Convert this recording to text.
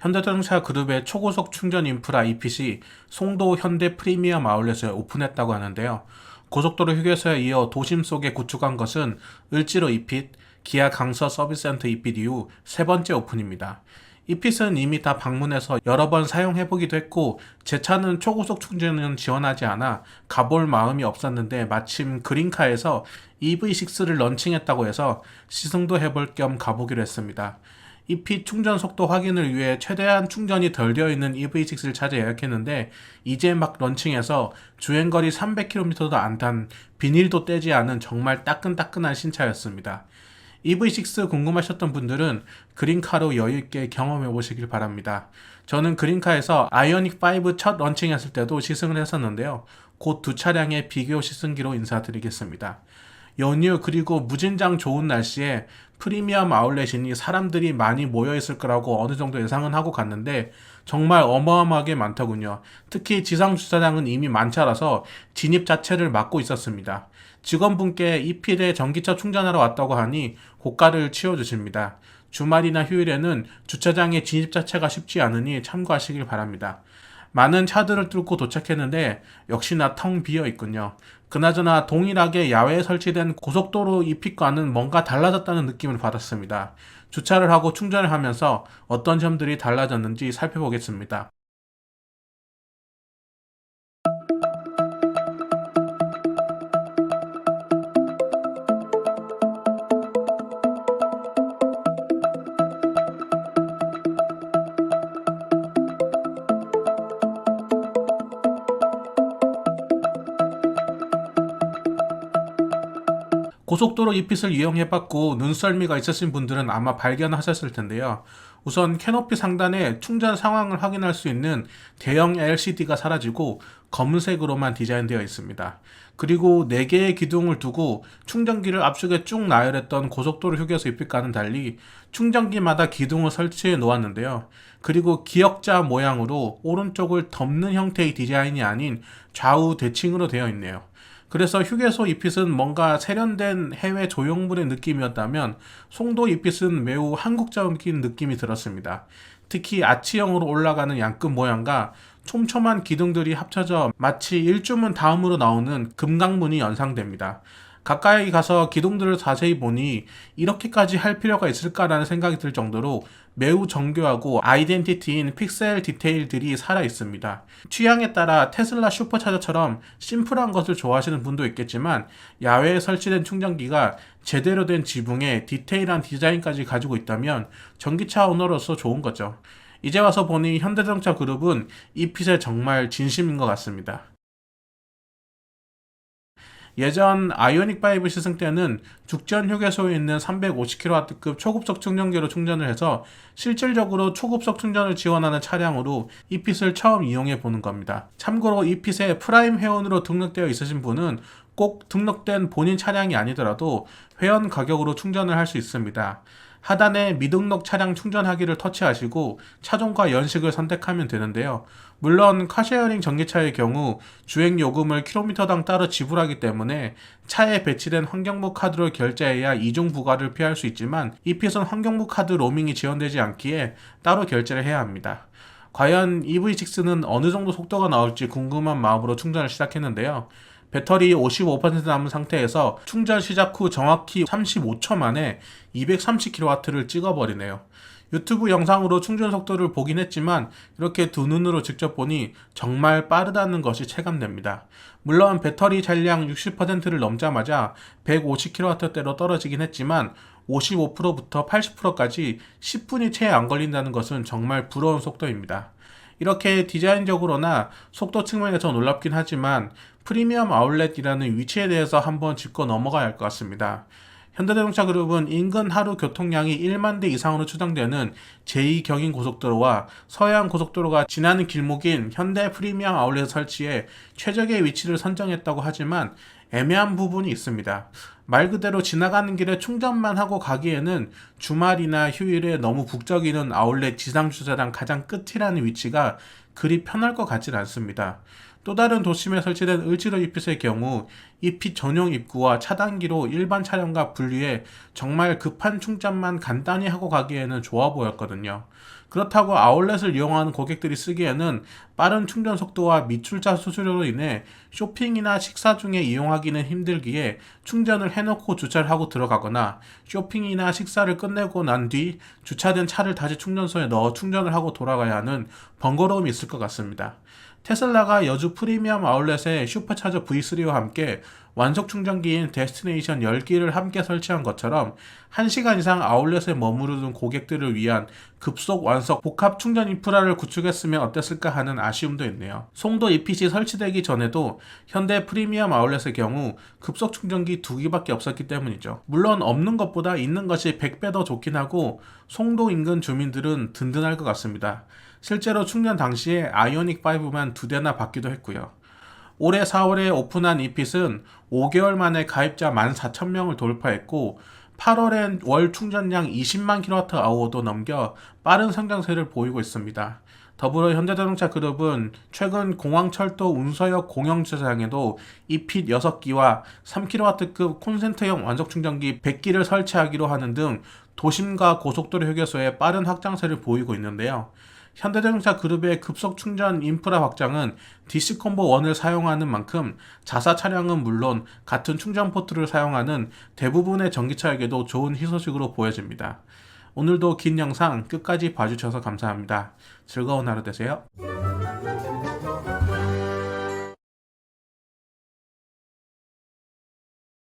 현대자동차 그룹의 초고속 충전 인프라 이핏이 송도 현대 프리미엄 아울렛에 오픈했다고 하는데요. 고속도로 휴게소에 이어 도심 속에 구축한 것은 을지로 이핏, 기아 강서 서비스센터 이핏 이후 세 번째 오픈입니다. 이핏은 이미 다 방문해서 여러 번 사용해보기도 했고 제 차는 초고속 충전은 지원하지 않아 가볼 마음이 없었는데 마침 그린카에서 EV6를 런칭했다고 해서 시승도 해볼 겸 가보기로 했습니다. EP 충전 속도 확인을 위해 최대한 충전이 덜 되어 있는 EV6를 찾아 예약했는데 이제 막 런칭해서 주행거리 300km도 안 탄 비닐도 떼지 않은 정말 따끈따끈한 신차였습니다. EV6 궁금하셨던 분들은 그린카로 여유있게 경험해 보시길 바랍니다. 저는 그린카에서 아이오닉5 첫 런칭했을 때도 시승을 했었는데요. 곧 두 차량의 비교 시승기로 인사드리겠습니다. 연휴 그리고 무진장 좋은 날씨에 프리미엄 아울렛이니 사람들이 많이 모여있을 거라고 어느 정도 예상은 하고 갔는데 정말 어마어마하게 많더군요. 특히 지상 주차장은 이미 만차라서 진입 자체를 막고 있었습니다. 직원분께 이필에 전기차 충전하러 왔다고 하니 고가를 치워주십니다. 주말이나 휴일에는 주차장의 진입 자체가 쉽지 않으니 참고하시길 바랍니다. 많은 차들을 뚫고 도착했는데 역시나 텅 비어 있군요. 그나저나 동일하게 야외에 설치된 고속도로 이핏과는 뭔가 달라졌다는 느낌을 받았습니다. 주차를 하고 충전을 하면서 어떤 점들이 달라졌는지 살펴보겠습니다. 고속도로 이핏을 이용해봤고 눈썰미가 있으신 분들은 아마 발견하셨을 텐데요. 우선 캐노피 상단에 충전 상황을 확인할 수 있는 대형 LCD가 사라지고 검은색으로만 디자인되어 있습니다. 그리고 4개의 기둥을 두고 충전기를 앞쪽에 쭉 나열했던 고속도로 휴게소 이핏과는 달리 충전기마다 기둥을 설치해 놓았는데요. 그리고 기역자 모양으로 오른쪽을 덮는 형태의 디자인이 아닌 좌우 대칭으로 되어 있네요. 그래서 휴게소 이핏은 뭔가 세련된 해외 조형물의 느낌이었다면 송도 이핏은 매우 한국적인 느낌이 들었습니다. 특히 아치형으로 올라가는 양끝 모양과 촘촘한 기둥들이 합쳐져 마치 일주문 다음으로 나오는 금강문이 연상됩니다. 가까이 가서 기둥들을 자세히 보니 이렇게까지 할 필요가 있을까라는 생각이 들 정도로 매우 정교하고 아이덴티티인 픽셀 디테일들이 살아 있습니다. 취향에 따라 테슬라 슈퍼차저처럼 심플한 것을 좋아하시는 분도 있겠지만 야외에 설치된 충전기가 제대로 된 지붕에 디테일한 디자인까지 가지고 있다면 전기차 오너로서 좋은 거죠. 이제 와서 보니 현대자동차 그룹은 이 핏에 정말 진심인 것 같습니다. 예전 아이오닉5 시승 때는 죽전 휴게소에 있는 350kW급 초급속 충전기로 충전을 해서 실질적으로 초급속 충전을 지원하는 차량으로 이핏을 처음 이용해 보는 겁니다. 참고로 이핏에 프라임 회원으로 등록되어 있으신 분은 꼭 등록된 본인 차량이 아니더라도 회원 가격으로 충전을 할 수 있습니다. 하단에 미등록 차량 충전하기를 터치하시고 차종과 연식을 선택하면 되는데요. 물론 카쉐어링 전기차의 경우 주행 요금을 킬로미터당 따로 지불하기 때문에 차에 배치된 환경부 카드로 결제해야 이중 부과를 피할 수 있지만 이핏은 환경부 카드 로밍이 지원되지 않기에 따로 결제를 해야 합니다. 과연 EV6는 어느 정도 속도가 나올지 궁금한 마음으로 충전을 시작했는데요. 배터리 55% 남은 상태에서 충전 시작 후 정확히 35초 만에 230kW를 찍어버리네요. 유튜브 영상으로 충전 속도를 보긴 했지만 이렇게 두 눈으로 직접 보니 정말 빠르다는 것이 체감됩니다. 물론 배터리 잔량 60%를 넘자마자 150kW대로 떨어지긴 했지만 55%부터 80%까지 10분이 채 안 걸린다는 것은 정말 부러운 속도입니다. 이렇게 디자인적으로나 속도 측면에서 놀랍긴 하지만 프리미엄 아울렛이라는 위치에 대해서 한번 짚고 넘어가야 할 것 같습니다. 현대자동차 그룹은 인근 하루 교통량이 1만 대 이상으로 추정되는 제2경인 고속도로와 서해안 고속도로가 지나는 길목인 현대 프리미엄 아울렛 설치에 최적의 위치를 선정했다고 하지만 애매한 부분이 있습니다. 말 그대로 지나가는 길에 충전만 하고 가기에는 주말이나 휴일에 너무 북적이는 아울렛 지상주차장 가장 끝이라는 위치가 그리 편할 것 같진 않습니다. 또 다른 도심에 설치된 을지로 이핏의 경우 이핏 전용 입구와 차단기로 일반 차량과 분리해 정말 급한 충전만 간단히 하고 가기에는 좋아 보였거든요. 그렇다고 아울렛을 이용하는 고객들이 쓰기에는 빠른 충전 속도와 미출자 수수료로 인해 쇼핑이나 식사 중에 이용하기는 힘들기에 충전을 해놓고 주차를 하고 들어가거나 쇼핑이나 식사를 끝내고 난 뒤 주차된 차를 다시 충전소에 넣어 충전을 하고 돌아가야 하는 번거로움이 있을 것 같습니다. 테슬라가 여주 프리미엄 아울렛에 슈퍼차저 V3와 함께 완속 충전기인 데스티네이션 10기를 함께 설치한 것처럼 1시간 이상 아울렛에 머무르는 고객들을 위한 급속 완속 복합 충전 인프라를 구축했으면 어땠을까 하는 아쉬움도 있네요. 송도 EPC 설치되기 전에도 현대 프리미엄 아울렛의 경우 급속 충전기 2기밖에 없었기 때문이죠. 물론 없는 것보다 있는 것이 100배 더 좋긴 하고 송도 인근 주민들은 든든할 것 같습니다. 실제로 충전 당시에 아이오닉 5만 2대나 받기도 했고요. 올해 4월에 오픈한 이핏은 5개월 만에 가입자 14,000명을 돌파했고 8월엔 월 충전량 20만 kWh도 넘겨 빠른 성장세를 보이고 있습니다. 더불어 현대자동차 그룹은 최근 공항철도 운서역 공영주차장에도 이핏 6기와 3kW급 콘센트형 완속충전기 100기를 설치하기로 하는 등 도심과 고속도로 휴게소에 빠른 확장세를 보이고 있는데요. 현대자동차 그룹의 급속 충전 인프라 확장은 DC콤보 1을 사용하는 만큼 자사 차량은 물론 같은 충전 포트를 사용하는 대부분의 전기차에게도 좋은 희소식으로 보여집니다. 오늘도 긴 영상 끝까지 봐주셔서 감사합니다. 즐거운 하루 되세요.